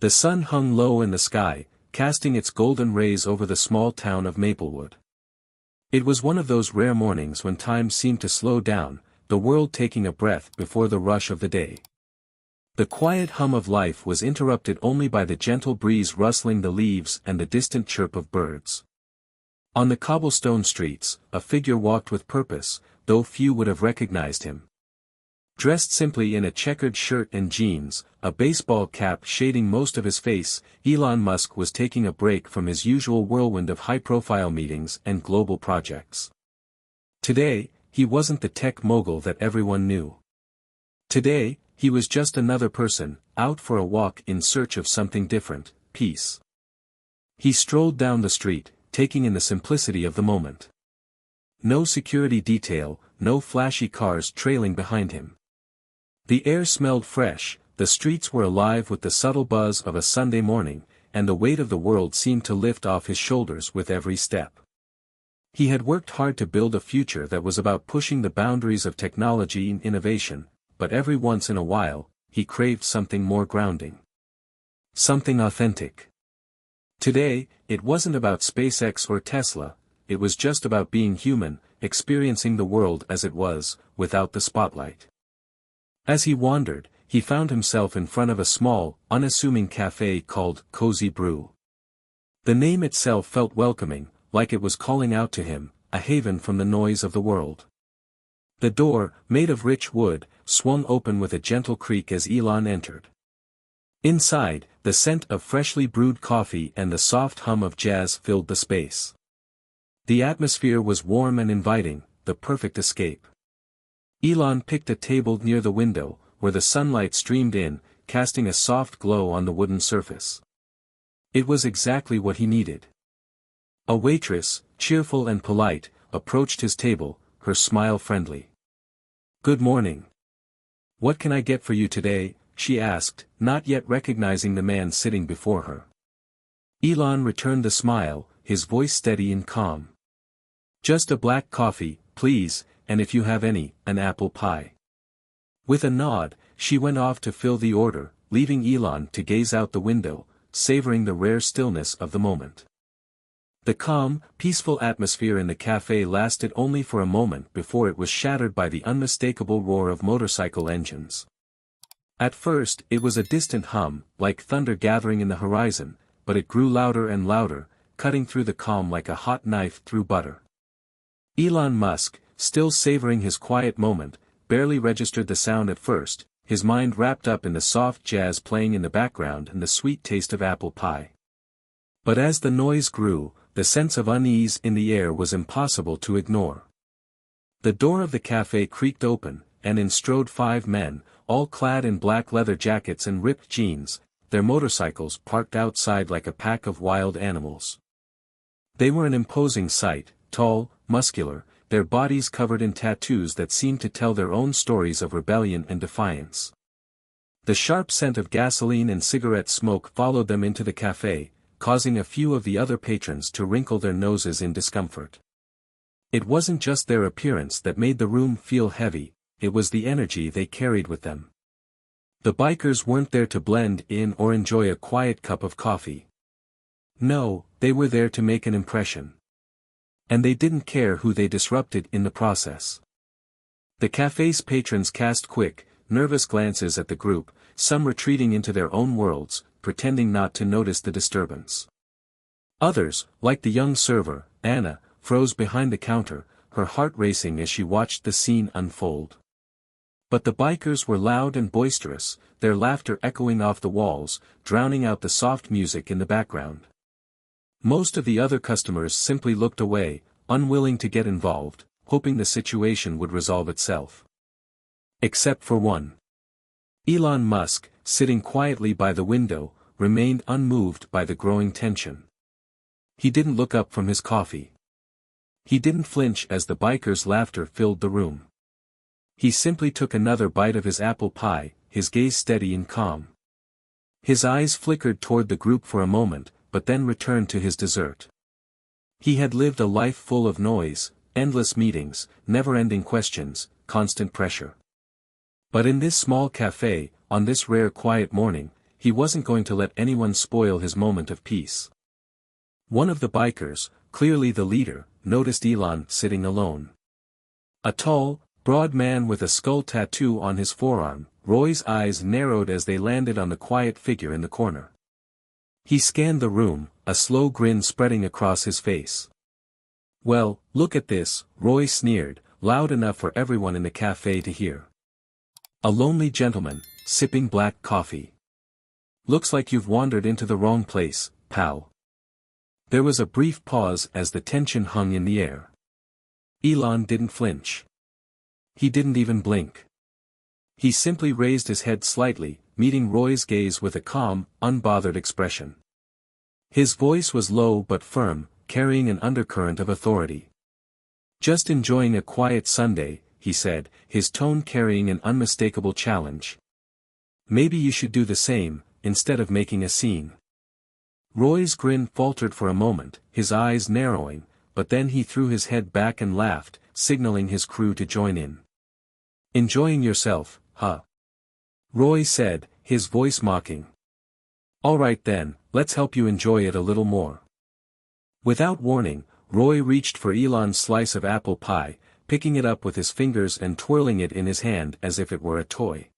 The sun hung low in the sky, casting its golden rays over the small town of Maplewood. It was one of those rare mornings when time seemed to slow down, the world taking a breath before the rush of the day. The quiet hum of life was interrupted only by the gentle breeze rustling the leaves and the distant chirp of birds. On the cobblestone streets, a figure walked with purpose, though few would have recognized him. Dressed simply in a checkered shirt and jeans, a baseball cap shading most of his face, Elon Musk was taking a break from his usual whirlwind of high-profile meetings and global projects. Today, he wasn't the tech mogul that everyone knew. Today, he was just another person, out for a walk in search of something different, peace. He strolled down the street, taking in the simplicity of the moment. No security detail, no flashy cars trailing behind him. The air smelled fresh, the streets were alive with the subtle buzz of a Sunday morning, and the weight of the world seemed to lift off his shoulders with every step. He had worked hard to build a future that was about pushing the boundaries of technology and innovation, but every once in a while, he craved something more grounding. Something authentic. Today, it wasn't about SpaceX or Tesla, it was just about being human, experiencing the world as it was, without the spotlight. As he wandered, he found himself in front of a small, unassuming cafe called Cozy Brew. The name itself felt welcoming, like it was calling out to him, a haven from the noise of the world. The door, made of rich wood, swung open with a gentle creak as Elon entered. Inside, the scent of freshly brewed coffee and the soft hum of jazz filled the space. The atmosphere was warm and inviting, the perfect escape. Elon picked a table near the window, where the sunlight streamed in, casting a soft glow on the wooden surface. It was exactly what he needed. A waitress, cheerful and polite, approached his table, her smile friendly. "Good morning. What can I get for you today?" she asked, not yet recognizing the man sitting before her. Elon returned the smile, his voice steady and calm. "Just a black coffee, please, and if you have any, an apple pie." With a nod, she went off to fill the order, leaving Elon to gaze out the window, savoring the rare stillness of the moment. The calm, peaceful atmosphere in the cafe lasted only for a moment before it was shattered by the unmistakable roar of motorcycle engines. At first, it was a distant hum, like thunder gathering in the horizon, but it grew louder and louder, cutting through the calm like a hot knife through butter. Elon Musk, still savoring his quiet moment, barely registered the sound at first, his mind wrapped up in the soft jazz playing in the background and the sweet taste of apple pie. But as the noise grew, the sense of unease in the air was impossible to ignore. The door of the cafe creaked open, and in strode 5 men, all clad in black leather jackets and ripped jeans, their motorcycles parked outside like a pack of wild animals. They were an imposing sight, tall, muscular, their bodies covered in tattoos that seemed to tell their own stories of rebellion and defiance. The sharp scent of gasoline and cigarette smoke followed them into the cafe, causing a few of the other patrons to wrinkle their noses in discomfort. It wasn't just their appearance that made the room feel heavy, it was the energy they carried with them. The bikers weren't there to blend in or enjoy a quiet cup of coffee. No, they were there to make an impression. And they didn't care who they disrupted in the process. The cafe's patrons cast quick, nervous glances at the group, some retreating into their own worlds, pretending not to notice the disturbance. Others, like the young server, Anna, froze behind the counter, her heart racing as she watched the scene unfold. But the bikers were loud and boisterous, their laughter echoing off the walls, drowning out the soft music in the background. Most of the other customers simply looked away, unwilling to get involved, hoping the situation would resolve itself. Except for one. Elon Musk, sitting quietly by the window, remained unmoved by the growing tension. He didn't look up from his coffee. He didn't flinch as the bikers' laughter filled the room. He simply took another bite of his apple pie, his gaze steady and calm. His eyes flickered toward the group for a moment, but then returned to his dessert. He had lived a life full of noise, endless meetings, never-ending questions, constant pressure. But in this small cafe, on this rare quiet morning, he wasn't going to let anyone spoil his moment of peace. One of the bikers, clearly the leader, noticed Elon sitting alone. A tall, broad man with a skull tattoo on his forearm. Roy's eyes narrowed as they landed on the quiet figure in the corner. He scanned the room, a slow grin spreading across his face. "Well, look at this," Roy sneered, loud enough for everyone in the cafe to hear. "A lonely gentleman, sipping black coffee. Looks like you've wandered into the wrong place, pal." There was a brief pause as the tension hung in the air. Elon didn't flinch. He didn't even blink. He simply raised his head slightly, meeting Roy's gaze with a calm, unbothered expression. His voice was low but firm, carrying an undercurrent of authority. "Just enjoying a quiet Sunday," he said, his tone carrying an unmistakable challenge. "Maybe you should do the same, instead of making a scene." Roy's grin faltered for a moment, his eyes narrowing, but then he threw his head back and laughed, signaling his crew to join in. "Enjoying yourself, huh?" Roy said, his voice mocking. "All right then, let's help you enjoy it a little more." Without warning, Roy reached for Elon's slice of apple pie, picking it up with his fingers and twirling it in his hand as if it were a toy.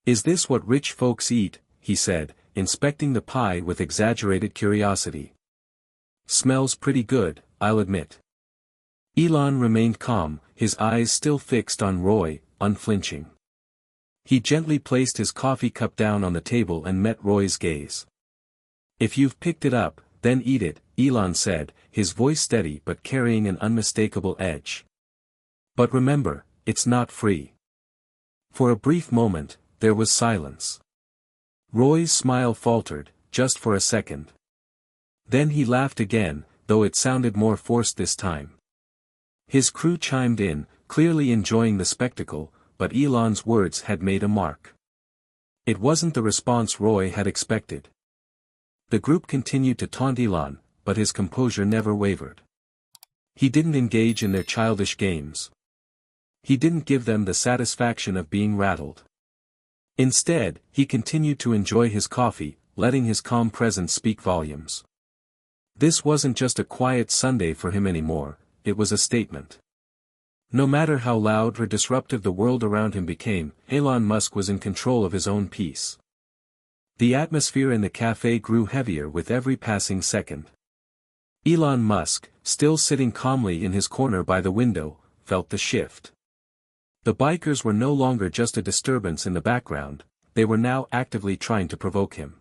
"Is this what rich folks eat?" he said, inspecting the pie with exaggerated curiosity. "Smells pretty good, I'll admit." Elon remained calm, his eyes still fixed on Roy, unflinching. He gently placed his coffee cup down on the table and met Roy's gaze. "If you've picked it up, then eat it," Elon said, his voice steady but carrying an unmistakable edge. "But remember, it's not free." For a brief moment, there was silence. Roy's smile faltered, just for a second. Then he laughed again, though it sounded more forced this time. His crew chimed in, clearly enjoying the spectacle, but Elon's words had made a mark. It wasn't the response Roy had expected. The group continued to taunt Elon, but his composure never wavered. He didn't engage in their childish games. He didn't give them the satisfaction of being rattled. Instead, he continued to enjoy his coffee, letting his calm presence speak volumes. This wasn't just a quiet Sunday for him anymore, it was a statement. No matter how loud or disruptive the world around him became, Elon Musk was in control of his own peace. The atmosphere in the cafe grew heavier with every passing second. Elon Musk, still sitting calmly in his corner by the window, felt the shift. The bikers were no longer just a disturbance in the background, they were now actively trying to provoke him.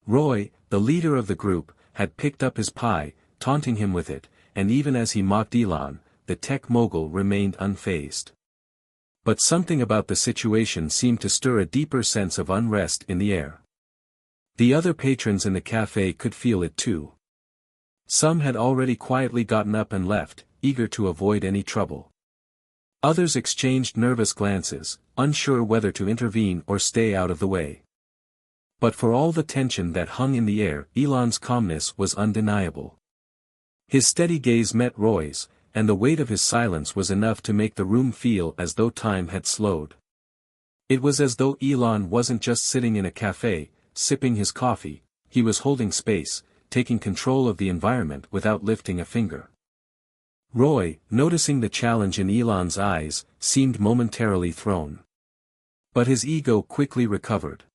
Roy, the leader of the group, had picked up his pie, taunting him with it, and even as he mocked Elon, the tech mogul remained unfazed. But something about the situation seemed to stir a deeper sense of unrest in the air. The other patrons in the cafe could feel it too. Some had already quietly gotten up and left, eager to avoid any trouble. Others exchanged nervous glances, unsure whether to intervene or stay out of the way. But for all the tension that hung in the air, Elon's calmness was undeniable. His steady gaze met Roy's, and the weight of his silence was enough to make the room feel as though time had slowed. It was as though Elon wasn't just sitting in a cafe, sipping his coffee, he was holding space, taking control of the environment without lifting a finger. Roy, noticing the challenge in Elon's eyes, seemed momentarily thrown. But his ego quickly recovered.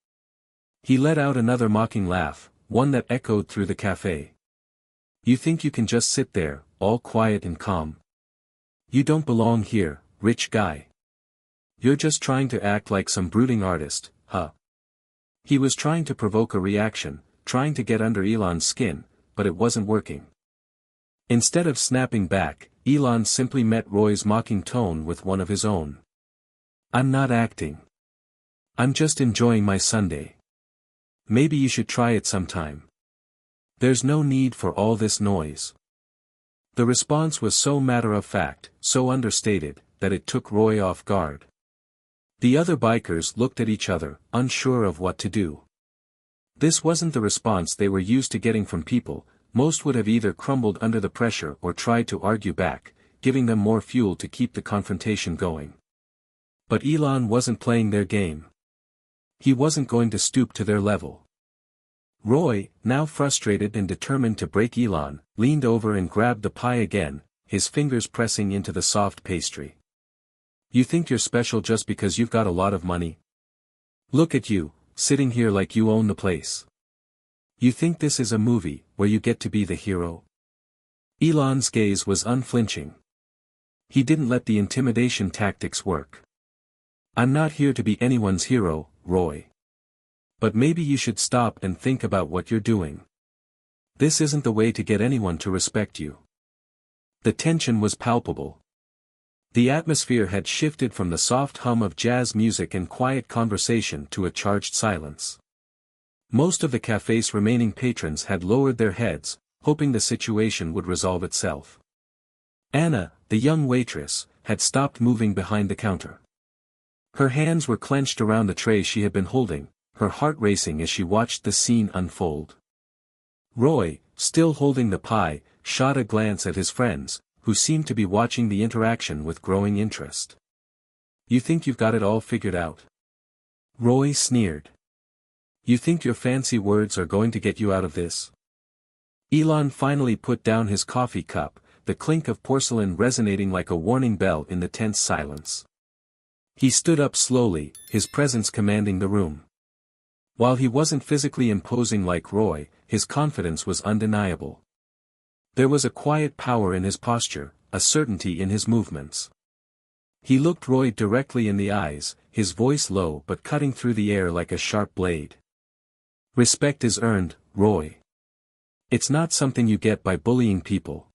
He let out another mocking laugh, one that echoed through the cafe. "You think you can just sit there, all quiet and calm? You don't belong here, rich guy. You're just trying to act like some brooding artist, huh?" He was trying to provoke a reaction, trying to get under Elon's skin, but it wasn't working. Instead of snapping back, Elon simply met Roy's mocking tone with one of his own. "I'm not acting. I'm just enjoying my Sunday. Maybe you should try it sometime. There's no need for all this noise." The response was so matter-of-fact, so understated, that it took Roy off guard. The other bikers looked at each other, unsure of what to do. This wasn't the response they were used to getting from people. Most would have either crumbled under the pressure or tried to argue back, giving them more fuel to keep the confrontation going. But Elon wasn't playing their game. He wasn't going to stoop to their level. Roy, now frustrated and determined to break Elon, leaned over and grabbed the pie again, his fingers pressing into the soft pastry. You think you're special just because you've got a lot of money? Look at you, sitting here like you own the place. You think this is a movie, where you get to be the hero? Elon's gaze was unflinching. He didn't let the intimidation tactics work. I'm not here to be anyone's hero, Roy. But maybe you should stop and think about what you're doing. This isn't the way to get anyone to respect you. The tension was palpable. The atmosphere had shifted from the soft hum of jazz music and quiet conversation to a charged silence. Most of the cafe's remaining patrons had lowered their heads, hoping the situation would resolve itself. Anna, the young waitress, had stopped moving behind the counter. Her hands were clenched around the tray she had been holding, her heart racing as she watched the scene unfold. Roy, still holding the pie, shot a glance at his friends, who seemed to be watching the interaction with growing interest. You think you've got it all figured out? Roy sneered. You think your fancy words are going to get you out of this? Elon finally put down his coffee cup, the clink of porcelain resonating like a warning bell in the tense silence. He stood up slowly, his presence commanding the room. While he wasn't physically imposing like Roy, his confidence was undeniable. There was a quiet power in his posture, a certainty in his movements. He looked Roy directly in the eyes, his voice low but cutting through the air like a sharp blade. Respect is earned, Roy. It's not something you get by bullying people.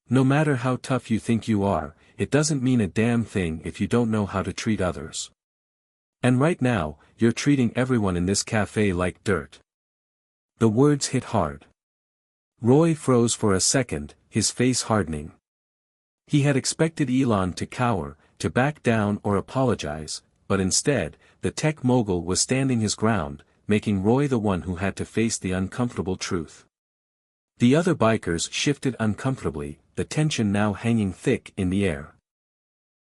No matter how tough you think you are, it doesn't mean a damn thing if you don't know how to treat others. And right now, you're treating everyone in this cafe like dirt. The words hit hard. Roy froze for a second, his face hardening. He had expected Elon to cower, to back down or apologize, but instead, the tech mogul was standing his ground, making Roy the one who had to face the uncomfortable truth. The other bikers shifted uncomfortably, the tension now hanging thick in the air.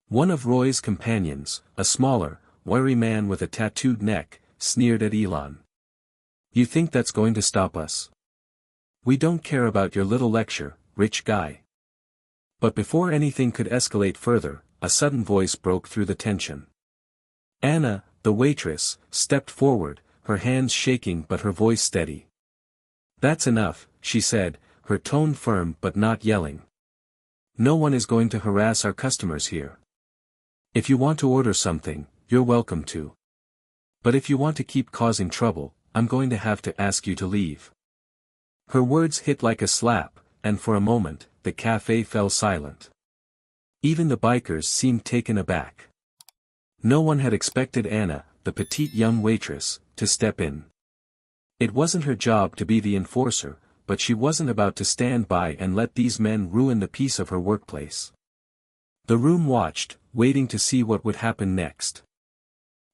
One of Roy's companions, a smaller, wiry man with a tattooed neck, sneered at Elon. You think that's going to stop us? We don't care about your little lecture, rich guy. But before anything could escalate further, a sudden voice broke through the tension. Anna, the waitress, stepped forward, her hands shaking but her voice steady. That's enough, she said, her tone firm but not yelling. No one is going to harass our customers here. If you want to order something, you're welcome to. But if you want to keep causing trouble, I'm going to have to ask you to leave. Her words hit like a slap, and for a moment, the cafe fell silent. Even the bikers seemed taken aback. No one had expected Anna, the petite young waitress, to step in. It wasn't her job to be the enforcer, but she wasn't about to stand by and let these men ruin the peace of her workplace. The room watched, waiting to see what would happen next.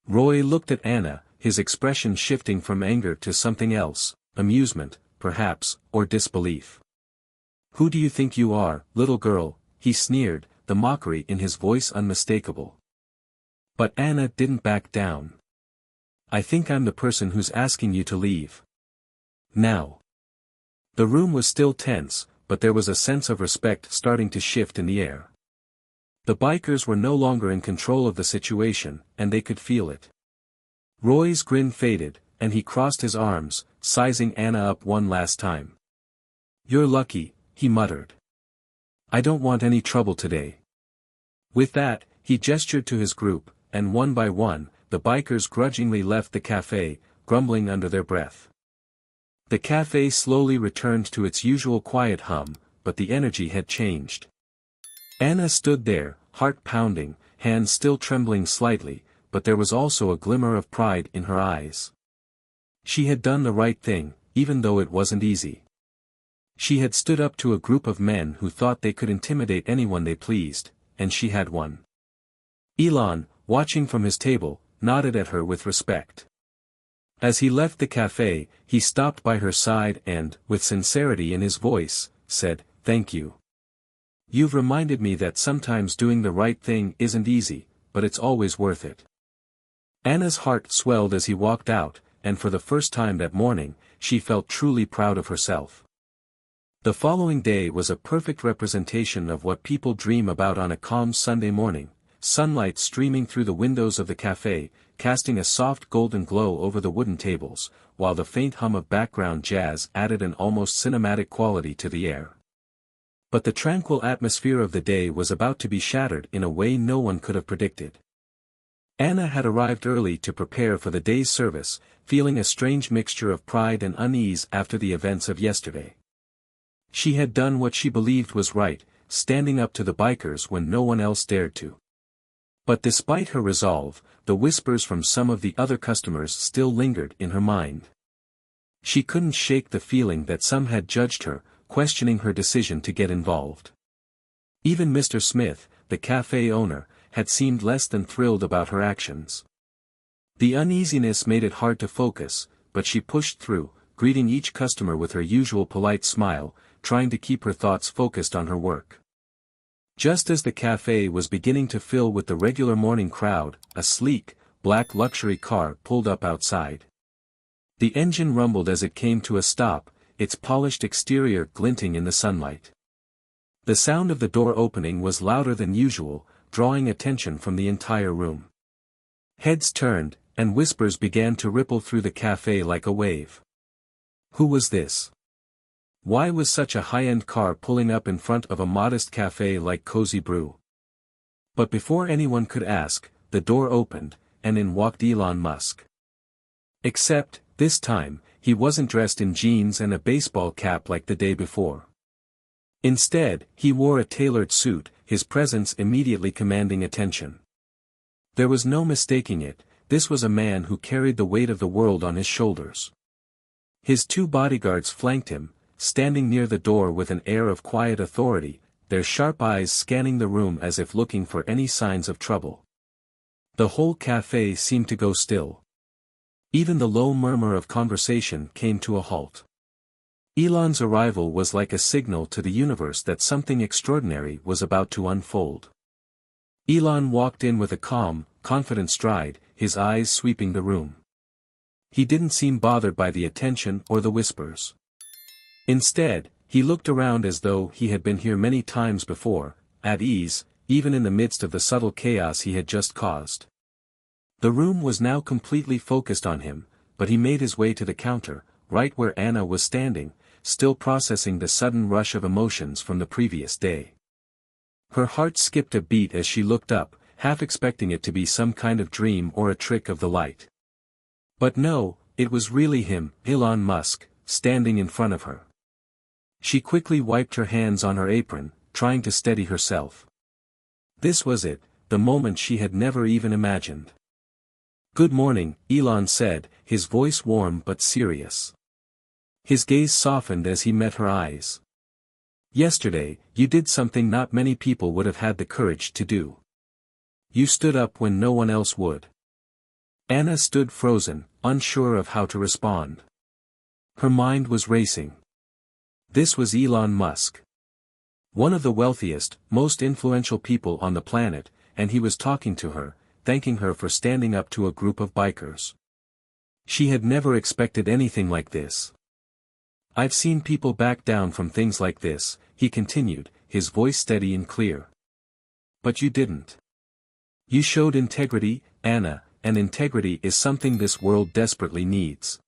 Roy looked at Anna, his expression shifting from anger to something else, amusement, perhaps, or disbelief. Who do you think you are, little girl? He sneered, the mockery in his voice unmistakable. But Anna didn't back down. I think I'm the person who's asking you to leave. Now. The room was still tense, but there was a sense of respect starting to shift in the air. The bikers were no longer in control of the situation, and they could feel it. Roy's grin faded, and he crossed his arms, sizing Anna up one last time. You're lucky, he muttered. I don't want any trouble today. With that, he gestured to his group, and one by one, the bikers grudgingly left the cafe, grumbling under their breath. The cafe slowly returned to its usual quiet hum, but the energy had changed. Anna stood there, heart pounding, hands still trembling slightly, but there was also a glimmer of pride in her eyes. She had done the right thing, even though it wasn't easy. She had stood up to a group of men who thought they could intimidate anyone they pleased, and she had won. Elon, watching from his table, nodded at her with respect. As he left the cafe, he stopped by her side and, with sincerity in his voice, said, "Thank you. You've reminded me that sometimes doing the right thing isn't easy, but it's always worth it." Anna's heart swelled as he walked out, and for the first time that morning, she felt truly proud of herself. The following day was a perfect representation of what people dream about on a calm Sunday morning, sunlight streaming through the windows of the cafe, casting a soft golden glow over the wooden tables, while the faint hum of background jazz added an almost cinematic quality to the air. But the tranquil atmosphere of the day was about to be shattered in a way no one could have predicted. Anna had arrived early to prepare for the day's service, feeling a strange mixture of pride and unease after the events of yesterday. She had done what she believed was right, standing up to the bikers when no one else dared to. But despite her resolve, the whispers from some of the other customers still lingered in her mind. She couldn't shake the feeling that some had judged her, questioning her decision to get involved. Even Mr. Smith, the cafe owner, had seemed less than thrilled about her actions. The uneasiness made it hard to focus, but she pushed through, greeting each customer with her usual polite smile, trying to keep her thoughts focused on her work. Just as the cafe was beginning to fill with the regular morning crowd, a sleek, black luxury car pulled up outside. The engine rumbled as it came to a stop, its polished exterior glinting in the sunlight. The sound of the door opening was louder than usual, drawing attention from the entire room. Heads turned, and whispers began to ripple through the cafe like a wave. Who was this? Why was such a high-end car pulling up in front of a modest cafe like Cozy Brew? But before anyone could ask, the door opened, and in walked Elon Musk. Except, this time, he wasn't dressed in jeans and a baseball cap like the day before. Instead, he wore a tailored suit, his presence immediately commanding attention. There was no mistaking it, this was a man who carried the weight of the world on his shoulders. His two bodyguards flanked him, standing near the door with an air of quiet authority, their sharp eyes scanning the room as if looking for any signs of trouble. The whole cafe seemed to go still. Even the low murmur of conversation came to a halt. Elon's arrival was like a signal to the universe that something extraordinary was about to unfold. Elon walked in with a calm, confident stride, his eyes sweeping the room. He didn't seem bothered by the attention or the whispers. Instead, he looked around as though he had been here many times before, at ease, even in the midst of the subtle chaos he had just caused. The room was now completely focused on him, but he made his way to the counter, right where Anna was standing, still processing the sudden rush of emotions from the previous day. Her heart skipped a beat as she looked up, half expecting it to be some kind of dream or a trick of the light. But no, it was really him, Elon Musk, standing in front of her. She quickly wiped her hands on her apron, trying to steady herself. This was it, the moment she had never even imagined. "Good morning," Elon said, his voice warm but serious. His gaze softened as he met her eyes. "Yesterday, you did something not many people would have had the courage to do. You stood up when no one else would." Anna stood frozen, unsure of how to respond. Her mind was racing. This was Elon Musk. One of the wealthiest, most influential people on the planet, and he was talking to her, thanking her for standing up to a group of bikers. She had never expected anything like this. "I've seen people back down from things like this," he continued, his voice steady and clear. "But you didn't. You showed integrity, Anna, and integrity is something this world desperately needs."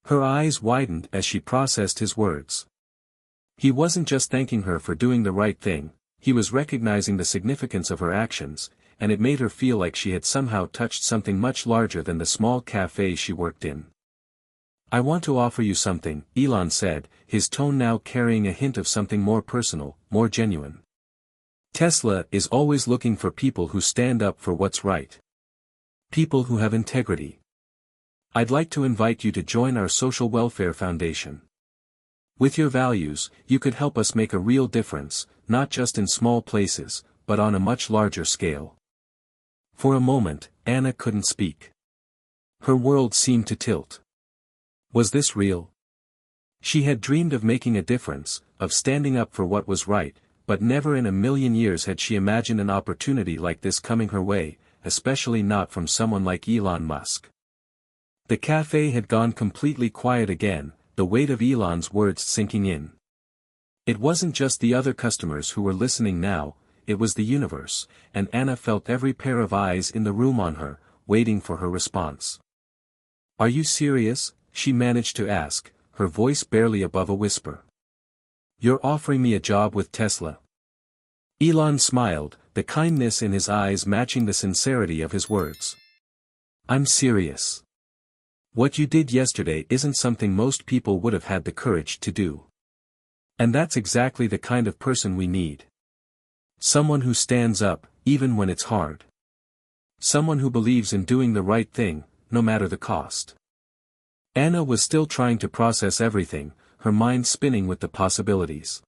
Her eyes widened as she processed his words. He wasn't just thanking her for doing the right thing, he was recognizing the significance of her actions, and it made her feel like she had somehow touched something much larger than the small cafe she worked in. "I want to offer you something," Elon said, his tone now carrying a hint of something more personal, more genuine. "Tesla is always looking for people who stand up for what's right. People who have integrity. I'd like to invite you to join our social welfare foundation. With your values, you could help us make a real difference, not just in small places, but on a much larger scale." For a moment, Anna couldn't speak. Her world seemed to tilt. Was this real? She had dreamed of making a difference, of standing up for what was right, but never in a million years had she imagined an opportunity like this coming her way, especially not from someone like Elon Musk. The cafe had gone completely quiet again, the weight of Elon's words sinking in. It wasn't just the other customers who were listening now, it was the universe, and Anna felt every pair of eyes in the room on her, waiting for her response. "Are you serious?" she managed to ask, her voice barely above a whisper. "You're offering me a job with Tesla?" Elon smiled, the kindness in his eyes matching the sincerity of his words. "I'm serious. What you did yesterday isn't something most people would have had the courage to do. And that's exactly the kind of person we need. Someone who stands up, even when it's hard. Someone who believes in doing the right thing, no matter the cost." Anna was still trying to process everything, her mind spinning with the possibilities.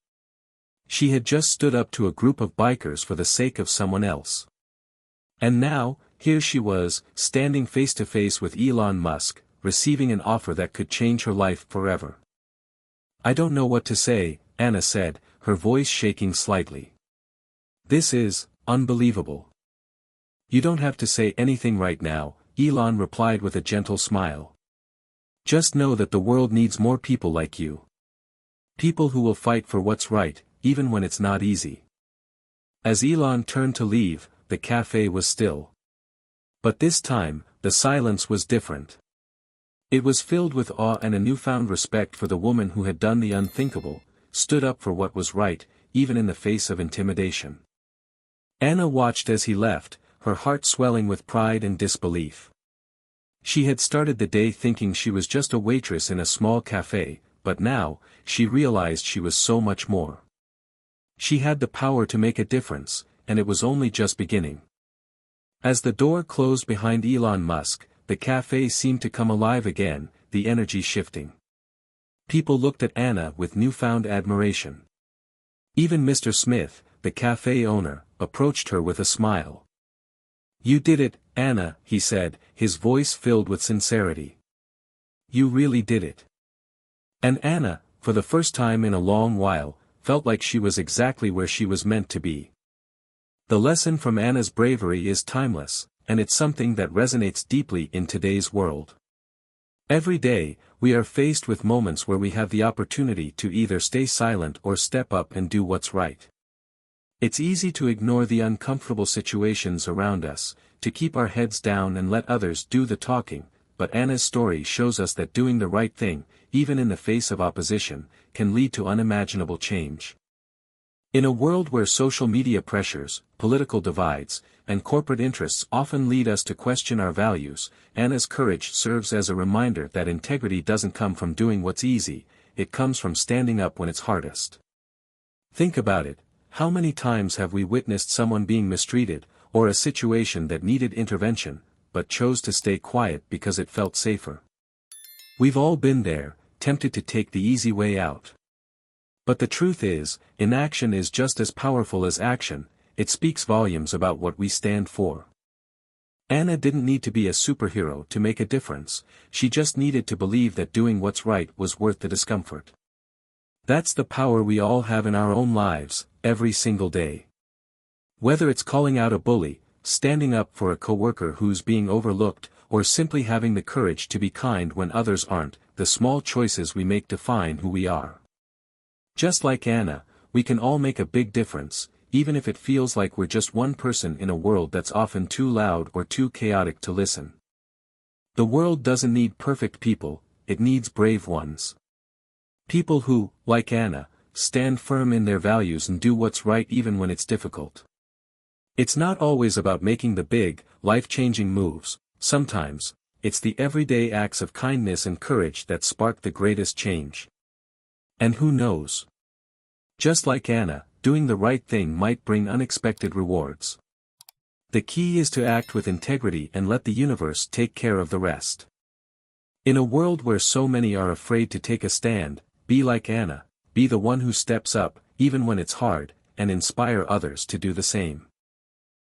She had just stood up to a group of bikers for the sake of someone else. And now, here she was, standing face to face with Elon Musk, receiving an offer that could change her life forever. "I don't know what to say," Anna said, her voice shaking slightly. "This is unbelievable." "You don't have to say anything right now," Elon replied with a gentle smile. "Just know that the world needs more people like you. People who will fight for what's right, even when it's not easy." As Elon turned to leave, the cafe was still. But this time, the silence was different. It was filled with awe and a newfound respect for the woman who had done the unthinkable, stood up for what was right, even in the face of intimidation. Anna watched as he left, her heart swelling with pride and disbelief. She had started the day thinking she was just a waitress in a small cafe, but now, she realized she was so much more. She had the power to make a difference, and it was only just beginning. As the door closed behind Elon Musk, the cafe seemed to come alive again, the energy shifting. People looked at Anna with newfound admiration. Even Mr. Smith, the cafe owner, approached her with a smile. "You did it, Anna," he said, his voice filled with sincerity. "You really did it." And Anna, for the first time in a long while, felt like she was exactly where she was meant to be. The lesson from Anna's bravery is timeless, and it's something that resonates deeply in today's world. Every day, we are faced with moments where we have the opportunity to either stay silent or step up and do what's right. It's easy to ignore the uncomfortable situations around us, to keep our heads down and let others do the talking, but Anna's story shows us that doing the right thing, even in the face of opposition, can lead to unimaginable change. In a world where social media pressures, political divides, and corporate interests often lead us to question our values, Anna's courage serves as a reminder that integrity doesn't come from doing what's easy, it comes from standing up when it's hardest. Think about it, how many times have we witnessed someone being mistreated, or a situation that needed intervention, but chose to stay quiet because it felt safer? We've all been there, tempted to take the easy way out. But the truth is, inaction is just as powerful as action, it speaks volumes about what we stand for. Anna didn't need to be a superhero to make a difference, she just needed to believe that doing what's right was worth the discomfort. That's the power we all have in our own lives, every single day. Whether it's calling out a bully, standing up for a coworker who's being overlooked, or simply having the courage to be kind when others aren't, the small choices we make define who we are. Just like Anna, we can all make a big difference, even if it feels like we're just one person in a world that's often too loud or too chaotic to listen. The world doesn't need perfect people, it needs brave ones. People who, like Anna, stand firm in their values and do what's right even when it's difficult. It's not always about making the big, life-changing moves, sometimes, it's the everyday acts of kindness and courage that spark the greatest change. And who knows? Just like Anna, doing the right thing might bring unexpected rewards. The key is to act with integrity and let the universe take care of the rest. In a world where so many are afraid to take a stand, be like Anna, be the one who steps up, even when it's hard, and inspire others to do the same.